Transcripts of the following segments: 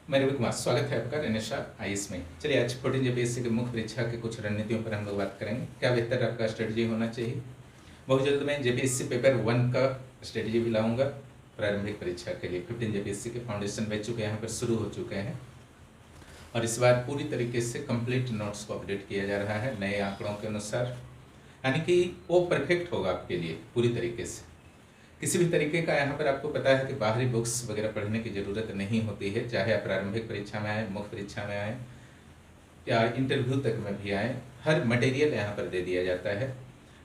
मैं रवि कुमार, स्वागत है आपका रेनेशा आईएएस में। चलिए आज 14 जेपीएससी के मुख्य परीक्षा के कुछ रणनीतियों पर हम लोग बात करेंगे। क्या बेहतर आपका स्ट्रेटजी होना चाहिए। बहुत जल्द मैं जेपीएससी पेपर 1 का स्ट्रेटजी भी लाऊंगा प्रारंभिक परीक्षा के लिए। 15 जेपीएससी के फाउंडेशन बैच चुके हैं, यहाँ पर शुरू हो चुके हैं और इस बार पूरी तरीके से कंप्लीट नोट्स को अपडेट किया जा रहा है नए आंकड़ों के अनुसार, यानी कि वो परफेक्ट होगा आपके लिए पूरी तरीके से। किसी भी तरीके का यहाँ पर आपको पता है कि बाहरी बुक्स वगैरह पढ़ने की ज़रूरत नहीं होती है, चाहे आप प्रारंभिक परीक्षा में आए, मुख्य परीक्षा में आए या इंटरव्यू तक में भी आए, हर मटेरियल यहाँ पर दे दिया जाता है।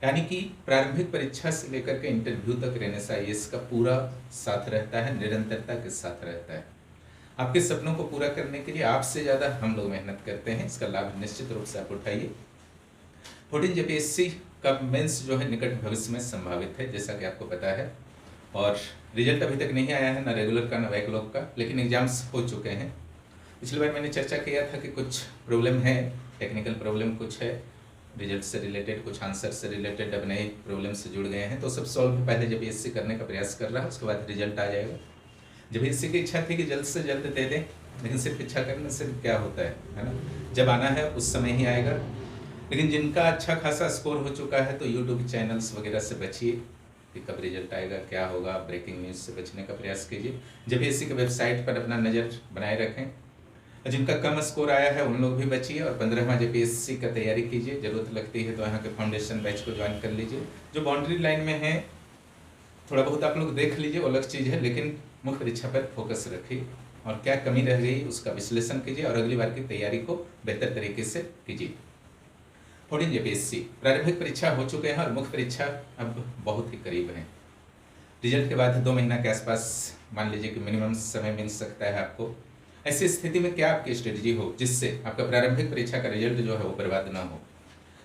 यानी कि प्रारंभिक परीक्षा से लेकर के इंटरव्यू तक रेनेशा आईएएस का पूरा साथ रहता है, निरंतरता के साथ रहता है। आपके सपनों को पूरा करने के लिए आपसे ज़्यादा हम लोग मेहनत करते हैं, इसका लाभ निश्चित रूप से आप उठाइए। 14 जेपीएससी का मेंस जो है निकट भविष्य में संभावित है, जैसा कि आपको पता है, और रिजल्ट अभी तक नहीं आया है, ना रेगुलर का ना बैकलॉग का, लेकिन एग्जाम्स हो चुके हैं। पिछली बार मैंने चर्चा किया था कि कुछ प्रॉब्लम है, टेक्निकल प्रॉब्लम कुछ है, रिजल्ट से रिलेटेड, कुछ आंसर से रिलेटेड अब नए प्रॉब्लम से जुड़ गए हैं, तो सब सॉल्व पहले जेपीएससी करने का प्रयास कर रहा है, उसके बाद रिजल्ट आ जाएगा। जेपीएससी की इच्छा थी कि जल्द से जल्द दे दें, लेकिन सिर्फ इच्छा करने से क्या होता है ना, जब आना है उस समय ही आएगा। लेकिन जिनका अच्छा खासा स्कोर हो चुका है तो यूट्यूब चैनल्स वगैरह से बचिए कि कब रिजल्ट आएगा, क्या होगा, ब्रेकिंग न्यूज़ से बचने का प्रयास कीजिए। जेपीएससी के वेबसाइट पर अपना नज़र बनाए रखें। जिनका कम स्कोर आया है उन लोग भी बचिए और 15वां जेपीएससी का तैयारी कीजिए। ज़रूरत लगती है तो यहाँ के फाउंडेशन बैच को ज्वाइन कर लीजिए। जो बाउंड्री लाइन में है थोड़ा बहुत आप लोग देख लीजिए, वो अलग चीज़ है, लेकिन मुख्य परीक्षा पर फोकस रखिए और क्या कमी रह गई उसका विश्लेषण कीजिए और अगली बार की तैयारी को बेहतर तरीके से कीजिए। 14 जेपीएससी प्रारंभिक परीक्षा हो चुके हैं और मुख्य परीक्षा अब बहुत ही करीब है। रिजल्ट के बाद 2 महीना के आसपास मान लीजिए कि मिनिमम समय मिल सकता है आपको। ऐसी स्थिति में क्या आपकी स्ट्रेटजी हो जिससे आपका प्रारंभिक परीक्षा का रिजल्ट जो है वो बर्बाद ना हो,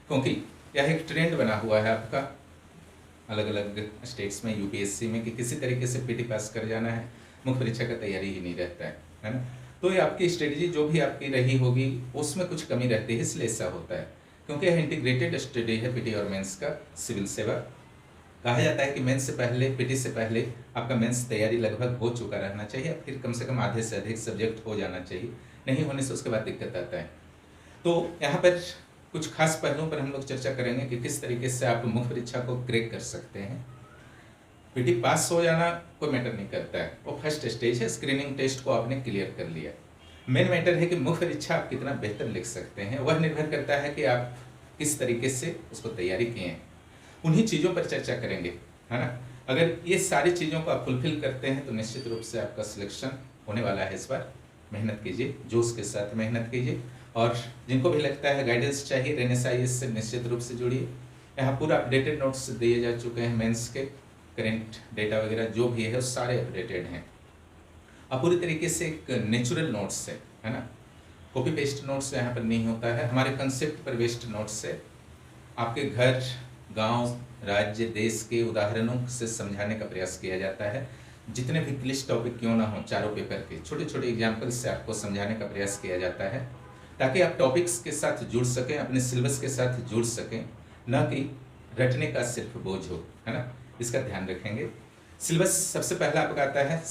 क्योंकि यह एक ट्रेंड बना हुआ है आपका अलग अलग स्टेट्स में, यूपीएससी में, कि किसी तरीके से पीटी पास कर जाना है, मुख्य परीक्षा का तैयारी ही नहीं रहता है ना। तो ये आपकी स्ट्रेटजी जो भी आपकी रही होगी उसमें कुछ कमी रहती है, इसलिए ऐसा होता है, क्योंकि यह इंटीग्रेटेड स्टडी है पीटी और मेंस का सिविल सेवा। कहा जाता है कि मेंस से पहले, पीटी से पहले आपका मेंस तैयारी लगभग हो चुका रहना चाहिए, फिर कम से कम आधे से अधिक सब्जेक्ट हो जाना चाहिए, नहीं होने से उसके बाद दिक्कत आता है। तो यहाँ पर कुछ खास पहलुओं पर हम लोग चर्चा करेंगे कि किस तरीके से आप मुख्य परीक्षा को क्रैक कर सकते हैं। पीटी पास हो जाना कोई मैटर नहीं करता है, वो फर्स्ट स्टेज है, स्क्रीनिंग टेस्ट को आपने क्लियर कर लिया। मेन मैटर है कि मुख्य परीक्षा आप कितना बेहतर लिख सकते हैं, वह निर्भर करता है कि आप किस तरीके से उसको तैयारी किए हैं। उन्हीं चीज़ों पर चर्चा करेंगे, है ना। अगर ये सारी चीज़ों को आप फुलफिल करते हैं तो निश्चित रूप से आपका सिलेक्शन होने वाला है। इस बार मेहनत कीजिए, जोश के साथ मेहनत कीजिए, और जिनको भी लगता है गाइडेंस चाहिए रेनेशा आईएएस से निश्चित रूप से जुड़िए। यहाँ पूरा अपडेटेड नोट्स दिए जा चुके हैं, मेंस के करेंट डेटा वगैरह जो भी है सारे अपडेटेड हैं। अब पूरी तरीके से एक नेचुरल नोट्स है ना, कॉपी पेस्ट नोट्स यहाँ पर नहीं होता है, हमारे कंसेप्ट पर बेस्ड नोट्स से आपके घर, गांव, राज्य, देश के उदाहरणों से समझाने का प्रयास किया जाता है। जितने भी क्लिष्ट टॉपिक क्यों ना हो, चारों पेपर के छोटे छोटे एग्जाम्पल से आपको समझाने का प्रयास किया जाता है, ताकि आप टॉपिक्स के साथ जुड़ सकें, अपने सिलेबस के साथ जुड़ सकें, न कि रटने का सिर्फ बोझ हो, है ना। इसका ध्यान रखेंगे। सिलेबस सबसे पहला आपका आता है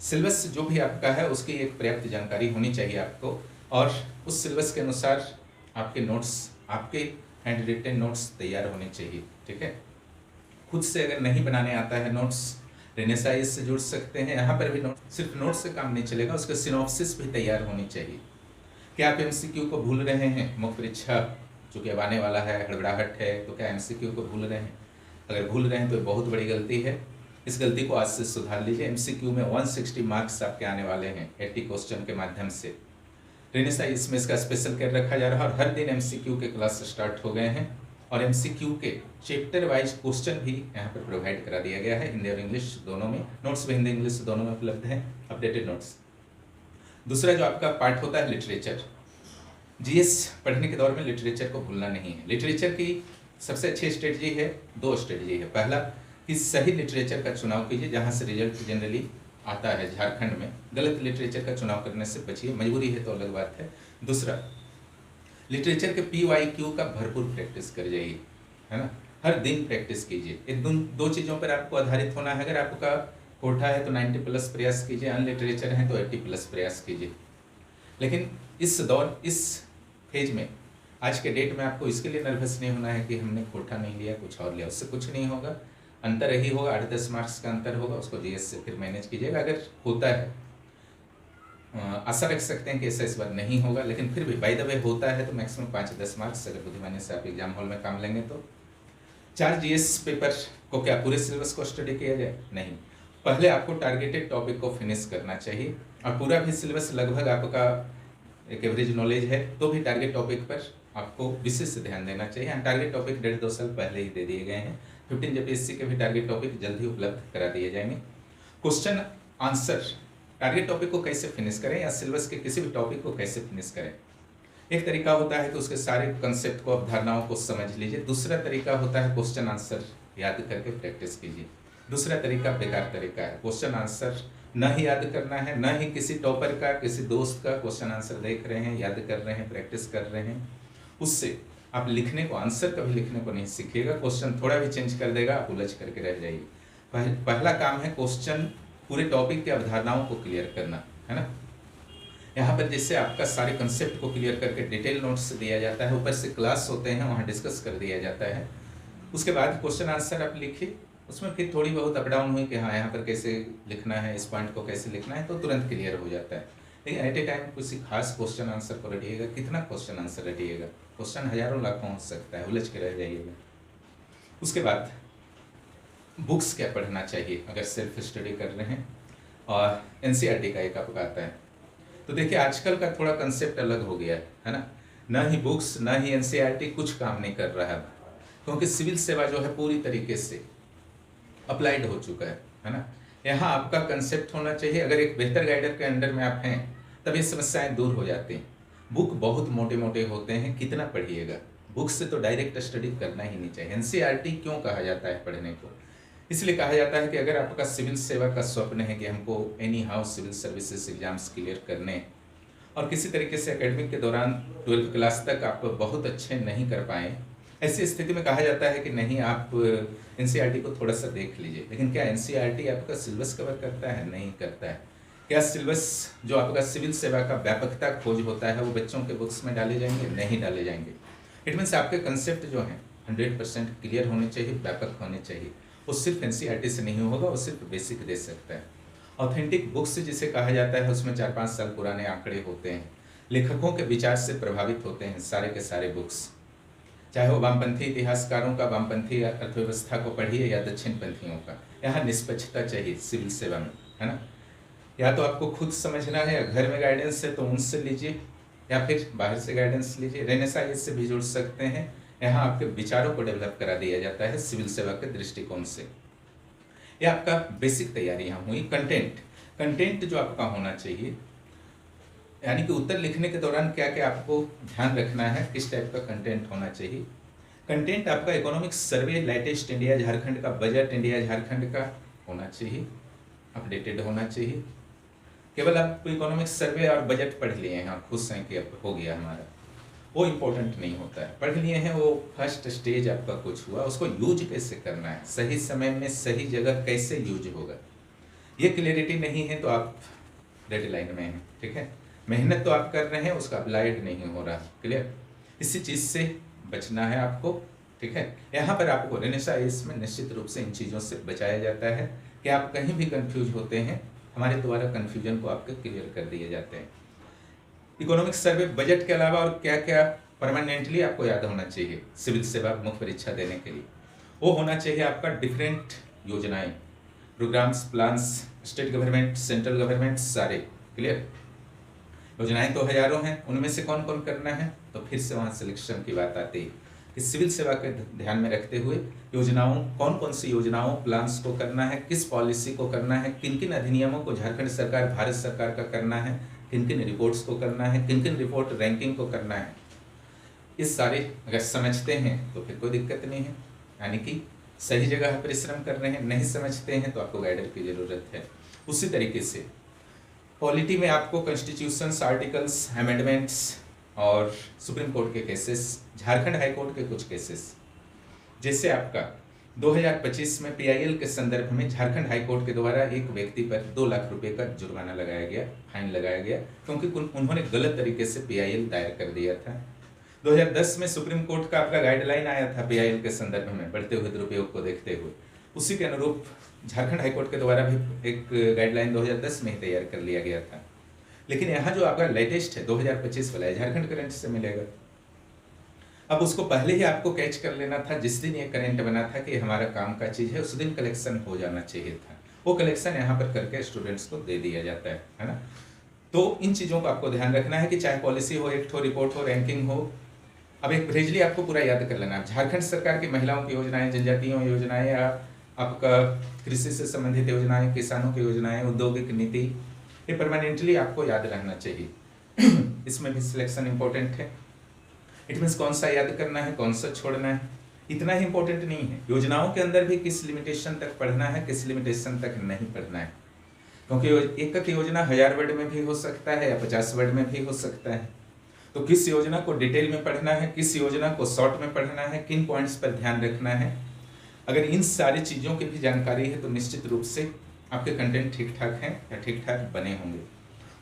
सिलेबस जो भी आपका है उसकी एक पर्याप्त जानकारी होनी चाहिए आपको, और उस सिलेबस के अनुसार आपके नोट्स, आपके हैंड रिटन नोट्स तैयार होने चाहिए, ठीक है। खुद से अगर नहीं बनाने आता है नोट्स, रेनेशा आईएएस से जुड़ सकते हैं। यहाँ पर भी सिर्फ नोट्स से काम नहीं चलेगा, उसका सिनॉप्सिस भी तैयार होनी चाहिए। क्या आप एमसीक्यू को भूल रहे हैं, मुख्य परीक्षा चूँकि अब आने वाला है, हड़बड़ाहट है, तो क्या एमसीक्यू को भूल रहे हैं। अगर भूल रहे हैं तो बहुत बड़ी गलती है, इस गलती को आज से सुधार लीजिए। एमसीक्यू में 160 मार्क्स आपके आने वाले हैं 80 क्वेश्चन के माध्यम से। रेनेशा इसमें इसका स्पेशल केयर रखा जा रहा है और हर दिन एमसीक्यू के क्लास स्टार्ट हो गए हैं, और एमसीक्यू के चैप्टर वाइज क्वेश्चन भी यहाँ पर प्रोवाइड करा दिया गया है, हिंदी और इंग्लिश दोनों में। नोट्स भी हिंदी इंग्लिश दोनों में उपलब्ध हैं, अपडेटेड नोट्स। दूसरा जो आपका पार्ट होता है लिटरेचर, जीएस पढ़ने के दौर में लिटरेचर को भूलना नहीं है। लिटरेचर की सबसे अच्छी स्ट्रेटजी है, 2 स्ट्रेटजी है। पहला कि सही लिटरेचर का चुनाव कीजिए, जहाँ से रिजल्ट जनरली आता है झारखंड में। गलत लिटरेचर का चुनाव करने से बचिए, मजबूरी है तो अलग बात है। दूसरा, लिटरेचर के PYQ का भरपूर प्रैक्टिस कर जाइए, है ना। हर दिन प्रैक्टिस कीजिए। इन 2 चीज़ों पर आपको आधारित होना है। अगर आपका कोटा है तो 90 प्लस प्रयास कीजिए, अन्य लिटरेचर है तो 80 प्लस प्रयास कीजिए। लेकिन इस फेज में आज के डेट में आपको इसके लिए नर्वस नहीं होना है कि हमने कोटा नहीं लिया, कुछ और लिया, उससे कुछ नहीं होगा। अंतर यही होगा, 8-10 मार्क्स का अंतर होगा, उसको जीएस से फिर मैनेज कीजिएगा। अगर होता है, आशा रख सकते हैं कि ऐसा इस बार नहीं होगा, लेकिन फिर भी बाय द वे होता है तो मैक्सिमम 5-10 मार्क्स अगर बुद्धिमानी से आप एग्जाम हॉल में काम लेंगे तो। 4 जीएस पेपर को क्या पूरे सिलेबस को स्टडी किया जाए? नहीं, पहले आपको टारगेटेड टॉपिक को फिनिश करना चाहिए। और पूरा भी सिलेबस लगभग आपका एक एवरेज नॉलेज है तो भी टारगेट टॉपिक पर आपको विशेष ध्यान देना चाहिए। टारगेट टॉपिक 1.5-2 साल पहले ही दे दिए गए हैं। 15 जेपीएससी के भी टारगेट टॉपिक जल्द ही उपलब्ध करा दिए जाएंगे। क्वेश्चन आंसर टारगेट टॉपिक को कैसे फिनिश करें या सिलेबस के किसी भी टॉपिक को कैसे फिनिश करें। एक तरीका होता है कि उसके सारे कंसेप्ट को, अवधारणाओं को समझ लीजिए। दूसरा तरीका होता है क्वेश्चन आंसर याद करके प्रैक्टिस कीजिए। दूसरा तरीका बेकार तरीका है, क्वेश्चन आंसर न ही याद करना है, न ही किसी टॉपर का, किसी दोस्त का क्वेश्चन आंसर देख रहे हैं, याद कर रहे हैं, प्रैक्टिस कर रहे हैं, उससे आप लिखने को, आंसर कभी लिखने को नहीं सीखिएगा। क्वेश्चन थोड़ा भी चेंज कर देगा, आप उलझ करके रह जाइए। पहला काम है क्वेश्चन पूरे टॉपिक के अवधारणाओं को क्लियर करना, है ना। यहाँ पर जैसे आपका सारे कंसेप्ट को क्लियर करके डिटेल नोट्स दिया जाता है, ऊपर से क्लास होते हैं, वहाँ डिस्कस कर दिया जाता है। उसके बाद क्वेश्चन आंसर आप लिखिए, उसमें फिर थोड़ी बहुत अप डाउन हुई कि हाँ यहाँ पर कैसे लिखना है, इस पॉइंट को कैसे लिखना है, तो तुरंत क्लियर हो जाता है। लेकिन एट ए टाइम किसी खास क्वेश्चन आंसर को रटिएगा, कितना क्वेश्चन आंसर रटिएगा, क्वेश्चन हजारों लाखों हो सकता है, उलझ के रह जाइएगा। उसके बाद बुक्स क्या पढ़ना चाहिए अगर सेल्फ स्टडी कर रहे हैं, और एनसीईआरटी का एक आपका आता है। तो देखिए आजकल का थोड़ा कंसेप्ट अलग हो गया है ना। न ही बुक्स न ही एनसीईआरटी कुछ काम नहीं कर रहा है, क्योंकि सिविल सेवा जो है पूरी तरीके से अप्लाइड हो चुका है ना। यहाँ आपका कंसेप्ट होना चाहिए। अगर एक बेहतर गाइडर के अंडर में आप हैं तब ये समस्याएं दूर हो जाती हैं। बुक बहुत मोटे मोटे होते हैं, कितना पढ़िएगा, बुक से तो डायरेक्ट स्टडी करना ही नहीं चाहिए। एनसीईआरटी क्यों कहा जाता है पढ़ने को? इसलिए कहा जाता है कि अगर आपका सिविल सेवा का स्वप्न है कि हमको anyhow civil services exams clear करने, और किसी तरीके से एकेडमिक के दौरान 12th क्लास तक आप बहुत अच्छे नहीं कर पाए, ऐसी स्थिति में कहा जाता है कि नहीं, आप एनसीईआरटी को थोड़ा सा देख लीजिए। लेकिन क्या एनसीईआरटी आपका सिलेबस कवर करता है? नहीं करता है। क्या सिलेबस जो आपका सिविल सेवा का व्यापकता खोज होता है वो बच्चों के बुक्स में डाले जाएंगे? नहीं डाले जाएंगे। इट मीन्स आपके कंसेप्ट जो हैं 100% क्लियर होने चाहिए, व्यापक होने चाहिए। वो सिर्फ एनसीईआरटी से नहीं होगा, वो सिर्फ बेसिक दे सकता है। ऑथेंटिक बुक्स जिसे कहा जाता है उसमें 4-5 साल पुराने आंकड़े होते हैं, लेखकों के विचार से प्रभावित होते हैं सारे के सारे बुक्स, चाहे वो वामपंथी इतिहासकारों का वामपंथी अर्थव्यवस्था को पढ़िए या दक्षिणपंथियों का। यहाँ निष्पक्षता चाहिए सिविल सेवा में, है ना। या तो आपको खुद समझना है, या घर में गाइडेंस है तो उनसे लीजिए, या फिर बाहर से गाइडेंस लीजिए। रेनेसां से भी जुड़ सकते हैं। यहाँ आपके विचारों को डेवलप करा दिया जाता है सिविल सेवा के दृष्टिकोण से। यह आपका बेसिक तैयारी यहाँ हुई। कंटेंट जो आपका होना चाहिए, यानी कि उत्तर लिखने के दौरान क्या क्या आपको ध्यान रखना है, किस टाइप का कंटेंट होना चाहिए। कंटेंट आपका economic survey, latest India Jharkhand का, बजट इंडिया झारखंड का होना चाहिए, अपडेटेड होना चाहिए। केवल आप इकोनॉमिक सर्वे और बजट पढ़ लिए हैं, आप खुश हैं कि अब हो गया हमारा, वो इम्पोर्टेंट नहीं होता है। पढ़ लिए हैं, वो फर्स्ट स्टेज आपका कुछ हुआ, उसको यूज कैसे करना है, सही समय में सही जगह कैसे यूज होगा, ये क्लियरिटी नहीं है तो आप डेड लाइन में हैं। ठीक है, मेहनत तो आप कर रहे हैं, उसका अप्लाइड नहीं हो रहा। क्लियर, इसी चीज़ से बचना है आपको। ठीक है, यहाँ पर आपको रेनेसां में निश्चित रूप से इन चीज़ों से बचाया जाता है कि आप कहीं भी कंफ्यूज होते हैं, हमारे द्वारा कंफ्यूजन को आपके क्लियर कर दिए जाते हैं। इकोनॉमिक सर्वे, बजट के अलावा और क्या क्या परमानेंटली आपको याद होना चाहिए सिविल सेवा मुख्य परीक्षा देने के लिए, वो होना चाहिए आपका डिफरेंट योजनाएं, programmes, plans, state government, central government, सारे। क्लियर, योजनाएं तो हजारों हैं, उनमें से कौन कौन करना है, तो फिर से वहाँ सिलेक्शन की बात आती है कि सिविल सेवा के ध्यान में रखते हुए योजनाओं, कौन कौन सी योजनाओं, प्लान्स को करना है, किस पॉलिसी को करना है, किन किन अधिनियमों को झारखंड सरकार, भारत सरकार का करना है, किन किन रिपोर्ट्स को करना है, किन किन रिपोर्ट रैंकिंग को करना है। इस सारे अगर समझते हैं तो फिर कोई दिक्कत नहीं है, यानी कि सही जगह परिश्रम कर रहे हैं। नहीं समझते हैं तो आपको गाइडर की ज़रूरत है। उसी तरीके से पॉलिटी में आपको कॉन्स्टिट्यूशंस, आर्टिकल्स, अमेंडमेंट्स और सुप्रीम कोर्ट के केसेस, झारखंड हाई कोर्ट के कुछ केसेस, जैसे आपका 2025 में पीआईएल के संदर्भ में झारखंड हाई कोर्ट के द्वारा एक व्यक्ति पर 2 लाख रुपए का जुर्माना लगाया गया, फाइन लगाया गया, क्योंकि उन्होंने गलत तरीके से पीआईएल दायर कर दिया था। 2010 में सुप्रीम कोर्ट का आपका गाइडलाइन आया था पीआईएल के संदर्भ में बढ़ते हुए दुरुपयोग को देखते हुए, उसी के अनुरूप झारखंड हाईकोर्ट के द्वारा भी एक गाइडलाइन 2010 में ही तैयार कर लिया गया था। लेकिन यहाँ जो आपका लेटेस्ट है 2025 वाला है, झारखंड करंट से मिलेगा। अब उसको पहले ही आपको कैच कर लेना था, जिस दिन ये करंट बना था कि हमारा काम का चीज़ है, उस दिन कलेक्शन हो जाना चाहिए था। वो कलेक्शन यहाँ पर करके स्टूडेंट्स को दे दिया जाता है ना। तो इन चीज़ों का आपको ध्यान रखना है कि चाहे पॉलिसी हो, एक्ट हो, रिपोर्ट हो, रैंकिंग हो। अब एक ब्रीजली आपको पूरा याद कर लेना है। झारखंड सरकार की महिलाओं की योजनाएं, जनजातियों योजनाएं, या आपका कृषि से संबंधित योजनाएं, किसानों की योजनाएं, औद्योगिक नीति, ये परमानेंटली आपको याद रहना चाहिए। इसमें भी सिलेक्शन इंपॉर्टेंट है। इट मीन्स कौन सा याद करना है, कौन सा छोड़ना है, इतना ही इंपॉर्टेंट नहीं है। योजनाओं के अंदर भी किस लिमिटेशन तक पढ़ना है, किस लिमिटेशन तक नहीं पढ़ना है, क्योंकि एक योजना 1000 वर्ड में भी हो सकता है या 50 वर्ड में भी हो सकता है। तो किस योजना को डिटेल में पढ़ना है, किस योजना को शॉर्ट में पढ़ना है, किन पॉइंट्स पर ध्यान रखना है, अगर इन सारी चीज़ों की भी जानकारी है तो निश्चित रूप से आपके कंटेंट ठीक ठाक हैं या ठीक ठाक बने होंगे।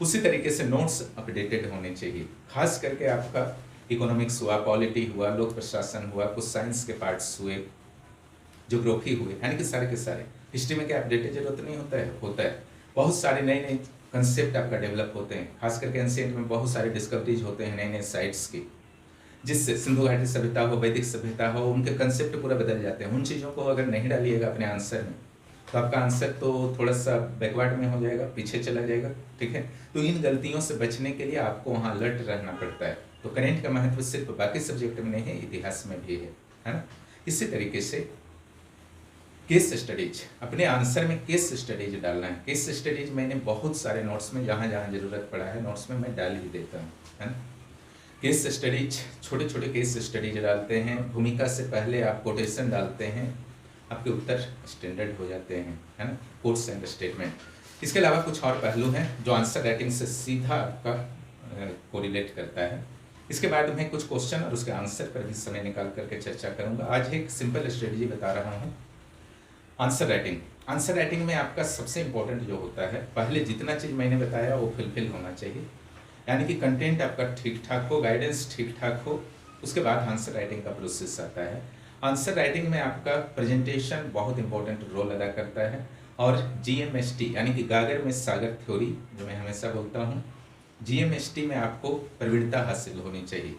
उसी तरीके से नोट्स अपडेटेड होने चाहिए, खास करके आपका इकोनॉमिक्स हुआ, पॉलिटी हुआ, लोक प्रशासन हुआ, कुछ साइंस के पार्ट्स हुए, ज्योग्राफी हुए, यानी कि सारे के सारे। हिस्ट्री में क्या अपडेटेड जरूरत नहीं होता है। बहुत सारे नए नए कंसेप्ट आपका डेवलप होते हैं, खास करके एंशिएंट में बहुत सारे डिस्कवरीज होते हैं नए नए साइट्स की, जिससे सिंधु घाटी सभ्यता हो, वैदिक सभ्यता हो, उनके कंसेप्ट पूरा बदल जाते हैं। उन चीज़ों को अगर नहीं डालिएगा अपने आंसर में तो आपका आंसर तो थोड़ा सा बैकवर्ड में हो जाएगा, पीछे चला जाएगा। ठीक है, तो इन गलतियों से बचने के लिए आपको वहाँ अलर्ट रहना पड़ता है। तो करेंट का महत्व सिर्फ बाकी सब्जेक्ट में नहीं है, इतिहास में भी है ना। इसी तरीके से केस स्टडीज, अपने आंसर में केस स्टडीज डालना है। केस स्टडीज मैंने बहुत सारे नोट्स में जहाँ जहाँ जरूरत पड़ा है नोट्स में मैं डाल ही देता हूँ, है ना। केस स्टडीज, छोटे छोटे केस स्टडीज डालते हैं। भूमिका से पहले आप कोटेशन डालते हैं, आपके उत्तर स्टैंडर्ड हो जाते हैं, है ना। Quotes and statement. इसके अलावा कुछ और पहलू हैं जो आंसर राइटिंग से सीधा आपका कोरिलेट करता है। इसके बाद मैं कुछ क्वेश्चन और उसके आंसर पर भी समय निकाल करके चर्चा करूंगा। आज एक सिंपल स्ट्रेटजी बता रहा हूँ। आंसर राइटिंग, आंसर राइटिंग में आपका सबसे इंपॉर्टेंट जो होता है, पहले जितना चीज़ मैंने बताया वो फुलफिल होना चाहिए, यानी कि कंटेंट आपका ठीक ठाक हो, गाइडेंस ठीक ठाक हो। उसके बाद आंसर राइटिंग का प्रोसेस आता है। आंसर राइटिंग में आपका प्रेजेंटेशन बहुत इंपॉर्टेंट रोल अदा करता है, और GMST यानी कि गागर में सागर थ्योरी जो मैं हमेशा बोलता हूँ, GMST में आपको प्रवीणता हासिल होनी चाहिए।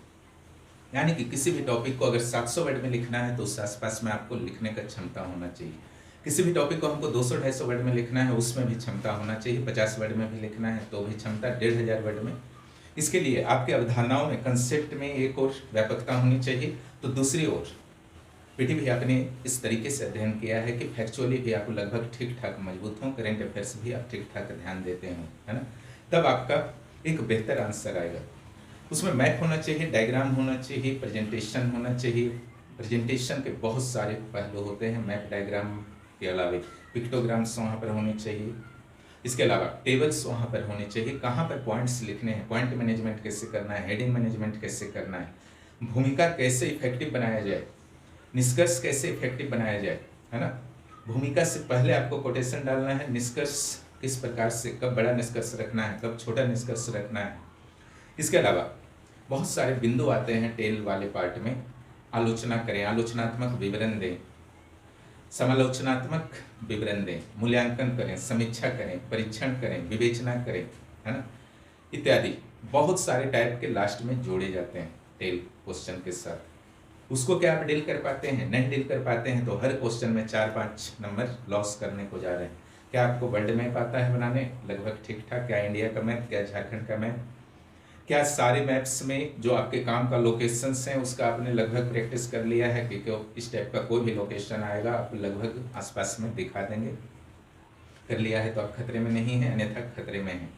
यानी कि किसी भी टॉपिक को अगर 700 वर्ड में लिखना है तो उस आसपास में आपको लिखने का क्षमता होना चाहिए। किसी भी टॉपिक को हमको 200-250 वर्ड में लिखना है, उसमें भी क्षमता होना चाहिए। 50 वर्ड में भी लिखना है तो भी क्षमता, 1500 वर्ड में। इसके लिए आपके अवधारणाओं में, कंसेप्ट में एक और व्यापकता होनी चाहिए, तो दूसरी ओर पीटी भी आपने इस तरीके से अध्ययन किया है कि फैक्चुअली भी आप लगभग ठीक ठाक मजबूत हों, करेंट अफेयर्स भी आप ठीक ठाक ध्यान देते हों, है ना। तब आपका एक बेहतर आंसर आएगा। उसमें मैप होना चाहिए, डायग्राम होना चाहिए, प्रेजेंटेशन होना चाहिए। प्रेजेंटेशन के बहुत सारे पहलू होते हैं, मैप डायग्राम के अलावा पिक्टोग्राम्स वहाँ पर होने चाहिए। इसके अलावा टेबल्स वहाँ पर होने चाहिए, कहाँ पर पॉइंट्स लिखने हैं, पॉइंट मैनेजमेंट कैसे करना है, हेडिंग मैनेजमेंट कैसे करना है, भूमिका कैसे इफेक्टिव बनाया जाए, निष्कर्ष कैसे इफेक्टिव बनाया जाए, है ना। भूमिका से पहले आपको कोटेशन डालना है, निष्कर्ष किस प्रकार से, कब बड़ा निष्कर्ष रखना है, कब छोटा निष्कर्ष रखना है। इसके अलावा बहुत सारे बिंदु आते हैं टेल वाले पार्ट में। आलोचना करें, आलोचनात्मक विवरण दें, समालोचनात्मक विवरण दें, मूल्यांकन करें, समीक्षा करें, परीक्षण करें, विवेचना करें, है ना, इत्यादि बहुत सारे टाइप के लास्ट में जोड़े जाते हैं टेल क्वेश्चन के साथ। उसको क्या आप डील कर पाते हैं? नहीं डील कर पाते हैं तो हर क्वेश्चन में 4-5 नंबर लॉस करने को जा रहे हैं। क्या आपको वर्ल्ड मैप आता है बनाने लगभग ठीक ठाक? क्या इंडिया का मैप, क्या झारखंड का मैप, क्या सारे मैप्स में जो आपके काम का लोकेशंस हैं उसका आपने लगभग प्रैक्टिस कर लिया है कि क्यों इस टाइप का कोई भी लोकेशन आएगा आप लगभग आसपास में दिखा देंगे? कर लिया है तो आप खतरे में नहीं हैं, अन्यथा खतरे में हैं।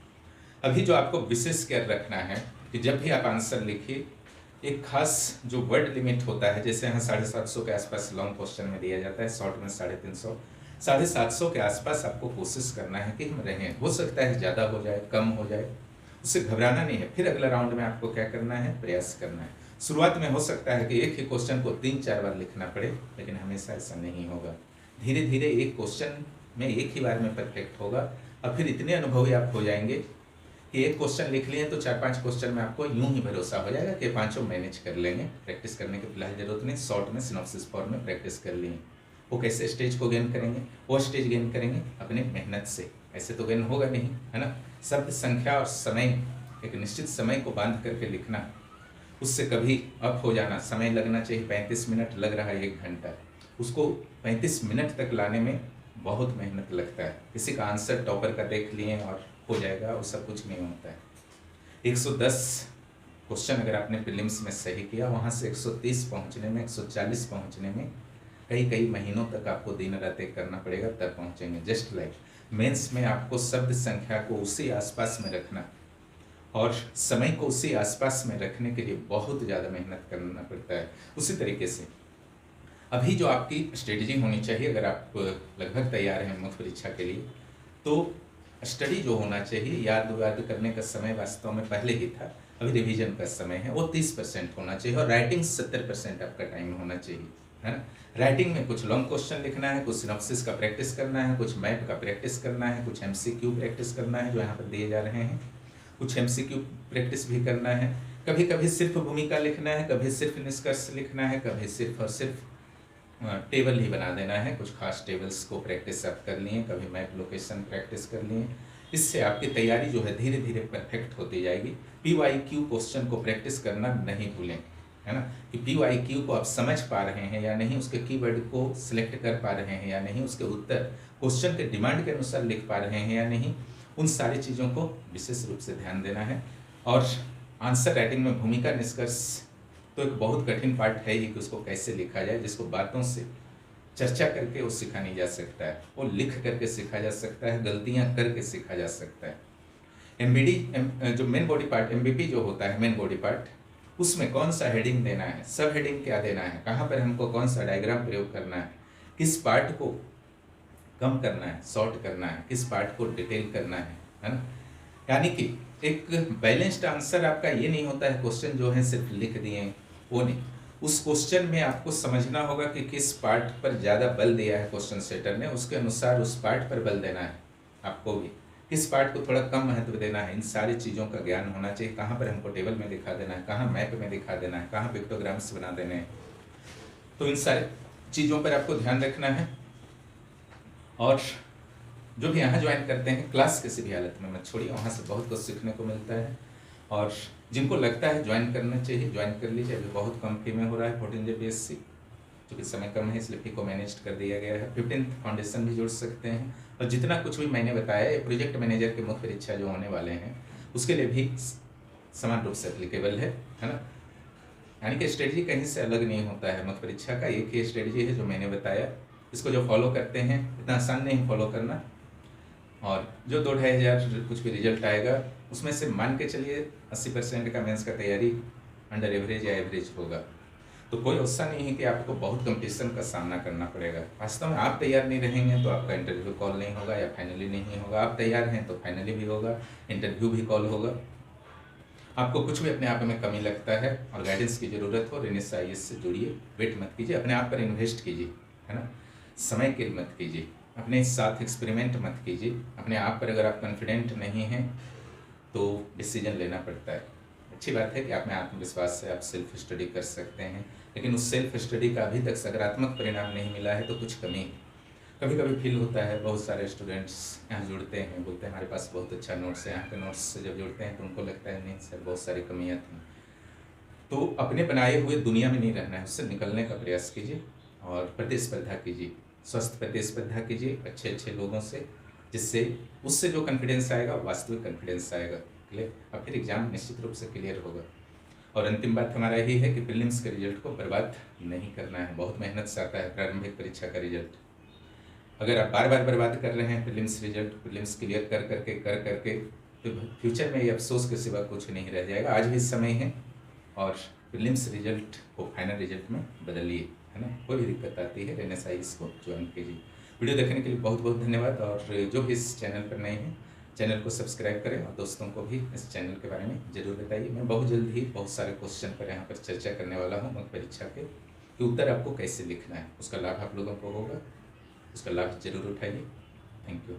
अभी जो आपको विशेष केयर रखना है कि जब भी आप आंसर लिखिए, एक खास जो वर्ड लिमिट होता है, जैसे यहाँ 750 के आसपास लॉन्ग क्वेश्चन में दिया जाता है, शॉर्ट में 350, 750 के आसपास आपको कोशिश करना है कि हम रहें। हो सकता है ज़्यादा हो जाए, कम हो जाए, उससे घबराना नहीं है। फिर अगला राउंड में आपको क्या करना है, प्रयास करना है। शुरुआत में हो सकता है कि एक ही क्वेश्चन को 3-4 बार लिखना पड़े, लेकिन हमेशा ऐसा नहीं होगा। धीरे धीरे एक क्वेश्चन में एक ही बार में परफेक्ट होगा और फिर इतने अनुभवी आप हो जाएंगे कि एक क्वेश्चन लिख लिए तो 4-5 क्वेश्चन में आपको यूं ही भरोसा हो जाएगा कि पांचों मैनेज कर लेंगे। प्रैक्टिस करने की फिलहाल जरूरत नहीं, शॉर्ट में सिनॉप्सिस फॉर्म में प्रैक्टिस कर लिए। वो कैसे स्टेज को गेन करेंगे? वो स्टेज गेन करेंगे अपने मेहनत से, ऐसे तो गेन होगा नहीं, है ना। शब्द संख्या और समय, एक निश्चित समय को बांध करके लिखना, उससे कभी अप हो जाना। समय लगना चाहिए 35 मिनट, लग रहा है 1 घंटा, उसको 35 मिनट तक लाने में बहुत मेहनत लगता है। किसी का आंसर टॉपर का देख लिए और हो जाएगा, वो सब कुछ नहीं होता है। 110 क्वेश्चन अगर आपने प्रीलिम्स में सही किया, वहाँ से 130 पहुँचने में, 140 पहुँचने में कई महीनों तक आपको दिन रात एक करना पड़ेगा, तब पहुँचेंगे। जस्ट लाइक मेंस में आपको शब्द संख्या को उसी आसपास में रखना और समय को उसी आसपास में रखने के लिए बहुत ज़्यादा मेहनत करना पड़ता है। उसी तरीके से अभी जो आपकी स्ट्रेटजी होनी चाहिए, अगर आप लगभग तैयार हैं मुख्य परीक्षा के लिए, तो स्टडी जो होना चाहिए, याद करने का समय वास्तव में पहले ही था, अभी रिवीजन का समय है, वो 30% होना चाहिए और राइटिंग 70% आपका टाइम होना चाहिए, है ना। राइटिंग में कुछ लॉन्ग क्वेश्चन लिखना है, कुछ सिनॉप्सिस का प्रैक्टिस करना है, कुछ मैप का प्रैक्टिस करना है, कुछ MCQ प्रैक्टिस करना है जो यहाँ पर दिए जा रहे हैं, कुछ MCQ प्रैक्टिस भी करना है। कभी कभी सिर्फ भूमिका लिखना है, कभी सिर्फ निष्कर्ष लिखना है, कभी सिर्फ और सिर्फ टेबल ही बना देना है। कुछ खास टेबल्स को प्रैक्टिस आप कर लिए, कभी मैप लोकेशन प्रैक्टिस कर लिए। इससे आपकी तैयारी जो है धीरे धीरे परफेक्ट होती जाएगी। PYQ क्वेश्चन को प्रैक्टिस करना नहीं भूलें, है ना, कि PYQ को आप समझ पा रहे हैं या नहीं, उसके कीवर्ड को सिलेक्ट कर पा रहे हैं या नहीं, उसके उत्तर क्वेश्चन के डिमांड के अनुसार लिख पा रहे हैं या नहीं, उन सारी चीज़ों को विशेष रूप से ध्यान देना है। और आंसर राइटिंग में भूमिका निष्कर्ष तो एक बहुत कठिन पार्ट है ही कि उसको कैसे लिखा जाए, जिसको बातों से चर्चा करके वो सीखा नहीं जा सकता है, वो लिख करके सीखा जा सकता है, गलतियां करके सीखा जा सकता है। MBD जो मेन बॉडी पार्ट, MVP जो होता है मेन बॉडी पार्ट, उसमें कौन सा हेडिंग देना है, सब हेडिंग क्या देना है, कहाँ पर हमको कौन सा डायग्राम प्रयोग करना है, किस पार्ट को कम करना है, शॉर्ट करना है, किस पार्ट को डिटेल करना है ना। यानी कि एक बैलेंस्ड आंसर आपका ये नहीं होता है क्वेश्चन जो है सिर्फ लिख दिए, वो नहीं। उस क्वेश्चन में आपको समझना होगा कि किस पार्ट पर ज़्यादा बल दिया है क्वेश्चन सेटर ने, उसके अनुसार उस पार्ट पर बल देना है आपको भी, किस पार्ट को थोड़ा कम महत्व देना है। इन सारी चीज़ों का ज्ञान होना चाहिए, कहाँ पर हमको टेबल में दिखा देना है, कहाँ मैप में दिखा देना है, कहाँ पिक्टोग्राम्स बना देने हैं। तो इन सारी चीज़ों पर आपको ध्यान रखना है। और जो भी यहाँ ज्वाइन करते हैं, क्लास किसी भी हालत में मत छोड़िए, वहाँ से बहुत कुछ सीखने को मिलता है। और जिनको लगता है ज्वाइन करना चाहिए, ज्वाइन कर लीजिए। अभी बहुत कम फी में हो रहा है 14 JPSC, क्योंकि समय कम है इसलिए फी को मैनेज कर दिया गया है। 15th फाउंडेशन भी जुड़ सकते हैं। और जितना कुछ भी मैंने बताया, ये प्रोजेक्ट मैनेजर के मुख्य परीक्षा जो होने वाले हैं उसके लिए भी समान रूप से एप्लीकेबल है ना। यानी कि स्ट्रेटजी कहीं से अलग नहीं होता है, मुख्य परीक्षा का एक ही स्ट्रेटजी है जो मैंने बताया। इसको जो फॉलो करते हैं, इतना आसान नहीं फॉलो करना। और जो 2-2.5 कुछ भी रिजल्ट आएगा उसमें से मान के चलिए 80% का मेंस का तैयारी अंडर एवरेज या एवरेज होगा। तो कोई ऐसा नहीं है कि आपको बहुत कंपटीशन का सामना करना पड़ेगा। वास्तव में आप तैयार नहीं रहेंगे तो आपका इंटरव्यू कॉल नहीं होगा या फाइनली नहीं होगा। आप तैयार हैं तो फाइनली भी होगा, इंटरव्यू भी कॉल होगा। आपको कुछ भी अपने आप में कमी लगता है और गाइडेंस की ज़रूरत हो, रेनेसा IAS से जुड़िए। वेट मत कीजिए, अपने आप पर इन्वेस्ट कीजिए, है ना। समय किल मत कीजिए, अपने साथ एक्सपेरिमेंट मत कीजिए। अपने आप पर अगर आप कॉन्फिडेंट नहीं हैं तो डिसीजन लेना पड़ता है। अच्छी बात है कि आप में आत्मविश्वास से आप सेल्फ स्टडी कर सकते हैं, लेकिन उस सेल्फ स्टडी का अभी तक सकारात्मक परिणाम नहीं मिला है तो कुछ कमी है। कभी कभी फील होता है, बहुत सारे स्टूडेंट्स यहाँ जुड़ते हैं, बोलते हैं हमारे पास बहुत अच्छा नोट्स है। यहाँ के नोट्स से जब जुड़ते हैं तो उनको लगता है नहीं सर, बहुत सारी कमियाँ थी। तो अपने बनाए हुए दुनिया में नहीं रहना है, उससे निकलने का प्रयास कीजिए और प्रतिस्पर्धा कीजिए, स्वस्थ प्रतिस्पर्धा कीजिए अच्छे अच्छे लोगों से, जिससे उससे जो कॉन्फिडेंस आएगा वास्तविक कॉन्फिडेंस आएगा। क्लियर, और फिर एग्जाम निश्चित रूप से क्लियर होगा। और अंतिम बात हमारा यही है कि प्रीलिम्स के रिजल्ट को बर्बाद नहीं करना है। बहुत मेहनत से आता है प्रारंभिक परीक्षा का रिजल्ट। अगर आप बार बार बर्बाद कर रहे हैं प्रीलिम्स रिजल्ट, प्रीलिम्स क्लियर कर करके तो फ्यूचर में ये अफसोस के सिवा कुछ नहीं रह जाएगा। आज भी समय है और प्रीलिम्स रिजल्ट को फाइनल रिजल्ट में बदलिए, है ना। कोई भी दिक्कत आती है रेनेसा IAS को ज्वाइन कीजिए। वीडियो देखने के लिए बहुत बहुत धन्यवाद। और जो भी इस चैनल पर नए हैं चैनल को सब्सक्राइब करें और दोस्तों को भी इस चैनल के बारे में ज़रूर बताइए। मैं बहुत जल्द ही बहुत सारे क्वेश्चन पर यहाँ पर चर्चा करने वाला हूँ मुख्य परीक्षा के, कि उत्तर आपको कैसे लिखना है, उसका लाभ आप लोगों को होगा, उसका लाभ ज़रूर उठाइए। Thank you.